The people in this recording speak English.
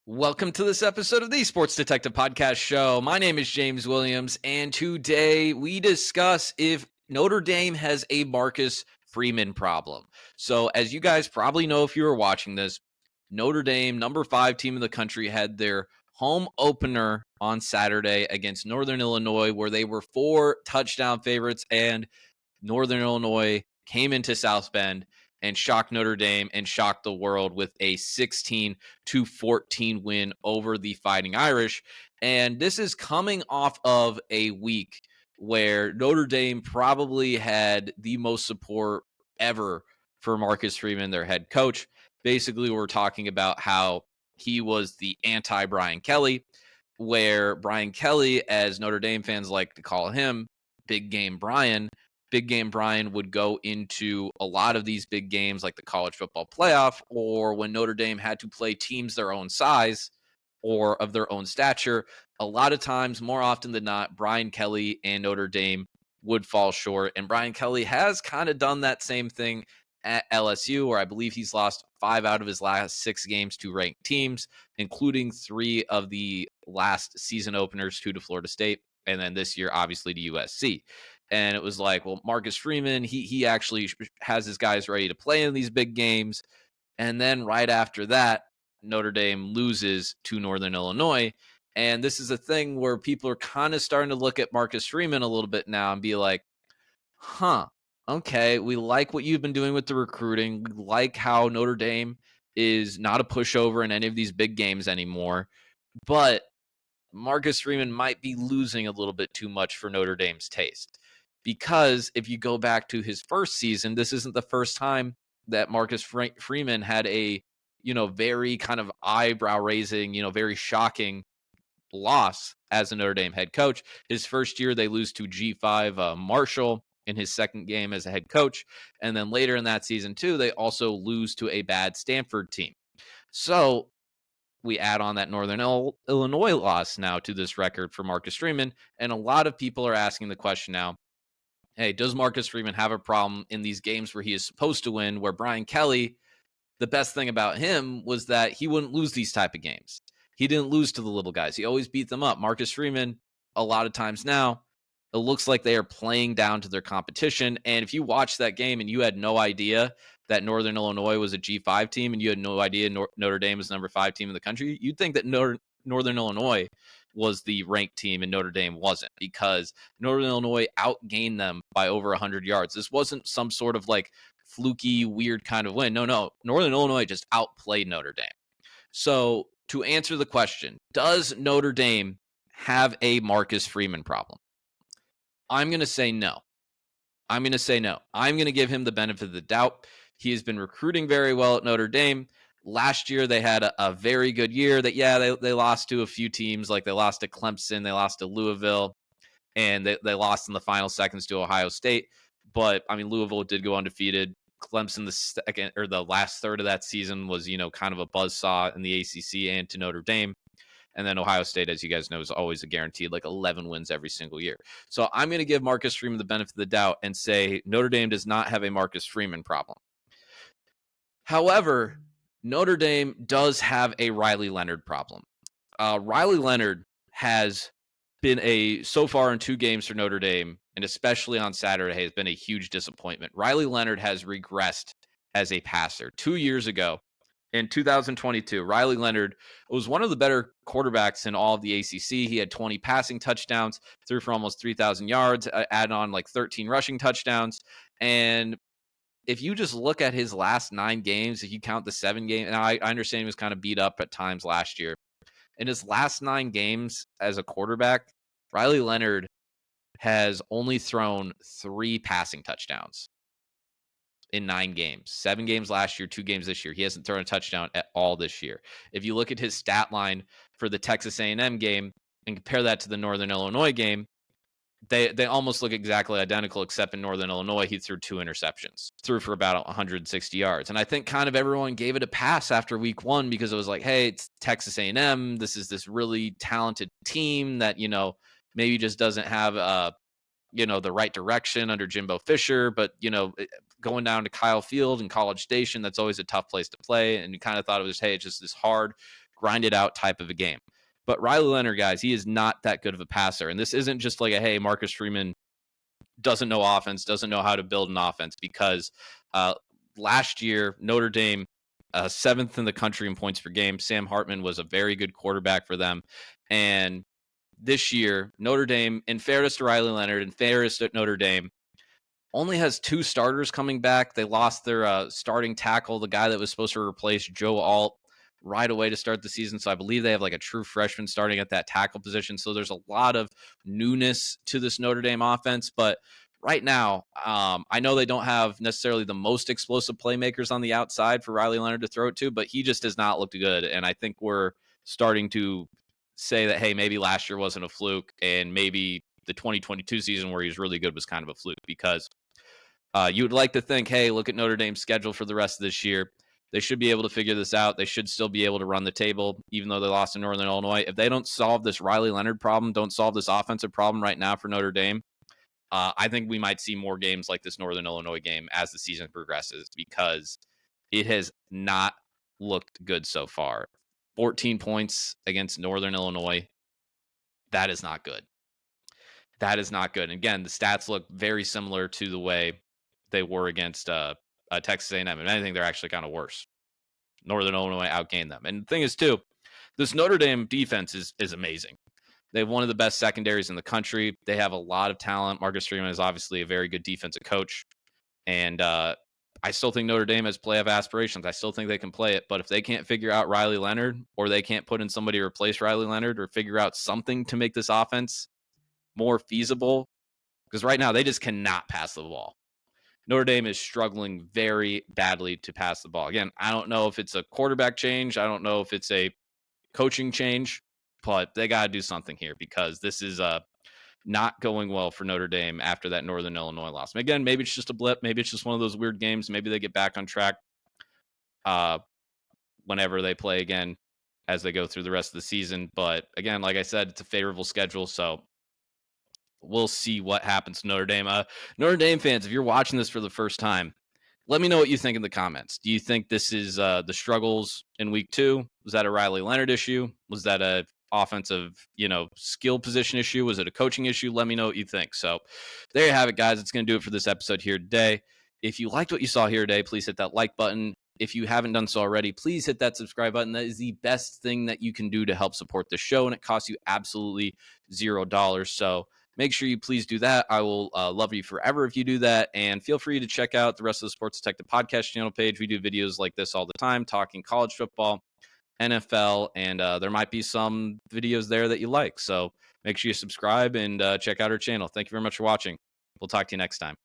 Welcome to this episode of the Sports Detective Podcast Show. My name is James Williams, and today we discuss if Notre Dame has a Marcus Freeman problem. So, as you guys probably know if you were watching this, Notre Dame, number 5 team in the country, had their home opener on Saturday against Northern Illinois, where they were 4-touchdown favorites, and Northern Illinois came into South Bend and shocked Notre Dame and shocked the world with a 16-14 win over the Fighting Irish. And this is coming off of a week where Notre Dame probably had the most support ever for Marcus Freeman, their head coach. Basically, we're talking about how he was the anti-Brian Kelly, where Brian Kelly, as Notre Dame fans like to call him, Big Game Brian, Big Game Brian would go into a lot of these big games like the college football playoff, or when Notre Dame had to play teams their own size or of their own stature. A lot of times, more often than not, Brian Kelly and Notre Dame would fall short. And Brian Kelly has kind of done that same thing at LSU, where I believe he's lost 5 out of his last 6 games to ranked teams, including 3 of the last season openers, 2 to Florida State, and then this year, obviously, to USC. And it was like, well, Marcus Freeman, he actually has his guys ready to play in these big games. And then right after that, Notre Dame loses to Northern Illinois. And this is a thing where people are kind of starting to look at Marcus Freeman a little bit now and be like, okay, we like what you've been doing with the recruiting. We like how Notre Dame is not a pushover in any of these big games anymore. But Marcus Freeman might be losing a little bit too much for Notre Dame's taste. Because if you go back to his first season, this isn't the first time that Marcus Freeman had a, very kind of eyebrow raising, very shocking loss as a Notre Dame head coach. His first year, they lose to G5 Marshall in his second game as a head coach. And then later in that season, too, they also lose to a bad Stanford team. So we add on that Northern Illinois loss now to this record for Marcus Freeman. And a lot of people are asking the question now, hey, does Marcus Freeman have a problem in these games where he is supposed to win, where Brian Kelly, the best thing about him was that he wouldn't lose these type of games. He didn't lose to the little guys. He always beat them up. Marcus Freeman, a lot of times now, it looks like they are playing down to their competition. And if you watch that game and you had no idea that Northern Illinois was a G5 team and you had no idea Notre Dame was the number 5 team in the country, you'd think that Northern Illinois was the ranked team and Notre Dame wasn't, because Northern Illinois outgained them by over 100 yards. This wasn't some sort of like fluky, weird kind of win. No. Northern Illinois just outplayed Notre Dame. So to answer the question, does Notre Dame have a Marcus Freeman problem? I'm going to say no. I'm going to give him the benefit of the doubt. He has been recruiting very well at Notre Dame. Last year, they had a very good year that, they lost to a few teams. Like they lost to Clemson, they lost to Louisville, and they lost in the final seconds to Ohio State. But, I mean, Louisville did go undefeated. Clemson, the last third of that season was, kind of a buzzsaw in the ACC and to Notre Dame. And then Ohio State, as you guys know, is always a guaranteed like 11 wins every single year. So I'm going to give Marcus Freeman the benefit of the doubt and say Notre Dame does not have a Marcus Freeman problem. However, Notre Dame does have a Riley Leonard problem. Riley Leonard has been so far in 2 games for Notre Dame, and especially on Saturday, has been a huge disappointment. Riley Leonard has regressed as a passer. 2 years ago, in 2022, Riley Leonard was one of the better quarterbacks in all of the ACC. He had 20 passing touchdowns, threw for almost 3,000 yards, add on like 13 rushing touchdowns. And if you just look at his last 9 games, if you count the 7 games, and I understand he was kind of beat up at times last year. In his last 9 games as a quarterback, Riley Leonard has only thrown 3 passing touchdowns in 9 games. 7 games last year, 2 games this year. He hasn't thrown a touchdown at all this year. If you look at his stat line for the Texas A&M game and compare that to the Northern Illinois game, they almost look exactly identical, except in Northern Illinois, he threw 2 interceptions, threw for about 160 yards. And I think kind of everyone gave it a pass after week 1 because it was like, hey, it's Texas A&M. This is this really talented team that, maybe just doesn't have, the right direction under Jimbo Fisher. But, going down to Kyle Field and College Station, that's always a tough place to play. And you kind of thought it was, hey, it's just this hard grind it out type of a game. But Riley Leonard, guys, he is not that good of a passer. And this isn't just like a, hey, Marcus Freeman doesn't know offense, doesn't know how to build an offense, because last year, Notre Dame, seventh in the country in points per game. Sam Hartman was a very good quarterback for them. And this year, Notre Dame, in fairness to Riley Leonard, in fairness to Notre Dame, only has two starters coming back. They lost their starting tackle, the guy that was supposed to replace Joe Alt, right away to start the season. So I believe they have like a true freshman starting at that tackle position. So there's a lot of newness to this Notre Dame offense. But right now, I know they don't have necessarily the most explosive playmakers on the outside for Riley Leonard to throw it to, but he just does not look good. And I think we're starting to say that, hey, maybe last year wasn't a fluke, and maybe the 2022 season where he was really good was kind of a fluke, because you would like to think, hey, look at Notre Dame's schedule for the rest of this year. They should be able to figure this out. They should still be able to run the table, even though they lost to Northern Illinois. If they don't solve this Riley Leonard problem, don't solve this offensive problem right now for Notre Dame, I think we might see more games like this Northern Illinois game as the season progresses, because it has not looked good so far. 14 points against Northern Illinois. That is not good. That is not good. And again, the stats look very similar to the way they were against Texas A&M. And I think they're actually kind of worse. Northern Illinois outgained them. And the thing is, too, this Notre Dame defense is amazing. They have one of the best secondaries in the country. They have a lot of talent. Marcus Freeman is obviously a very good defensive coach. And I still think Notre Dame has playoff aspirations. I still think they can play it. But if they can't figure out Riley Leonard, or they can't put in somebody to replace Riley Leonard, or figure out something to make this offense more feasible, because right now they just cannot pass the ball. Notre Dame is struggling very badly to pass the ball. Again, I don't know if it's a quarterback change. I don't know if it's a coaching change, but they got to do something here, because this is not going well for Notre Dame after that Northern Illinois loss. Again, maybe it's just a blip. Maybe it's just one of those weird games. Maybe they get back on track whenever they play again as they go through the rest of the season. But again, like I said, it's a favorable schedule, so we'll see what happens to Notre Dame. Notre Dame fans, if you're watching this for the first time, let me know what you think in the comments. Do you think this is the struggles in week 2? Was that a Riley Leonard issue? Was that a offensive, skill position issue? Was it a coaching issue? Let me know what you think. So there you have it, guys. It's going to do it for this episode here today. If you liked what you saw here today, please hit that like button. If you haven't done so already, please hit that subscribe button. That is the best thing that you can do to help support the show, and it costs you absolutely $0. So make sure you please do that. I will love you forever if you do that. And feel free to check out the rest of the Sports Detective podcast channel page. We do videos like this all the time, talking college football, NFL, and there might be some videos there that you like. So make sure you subscribe and check out our channel. Thank you very much for watching. We'll talk to you next time.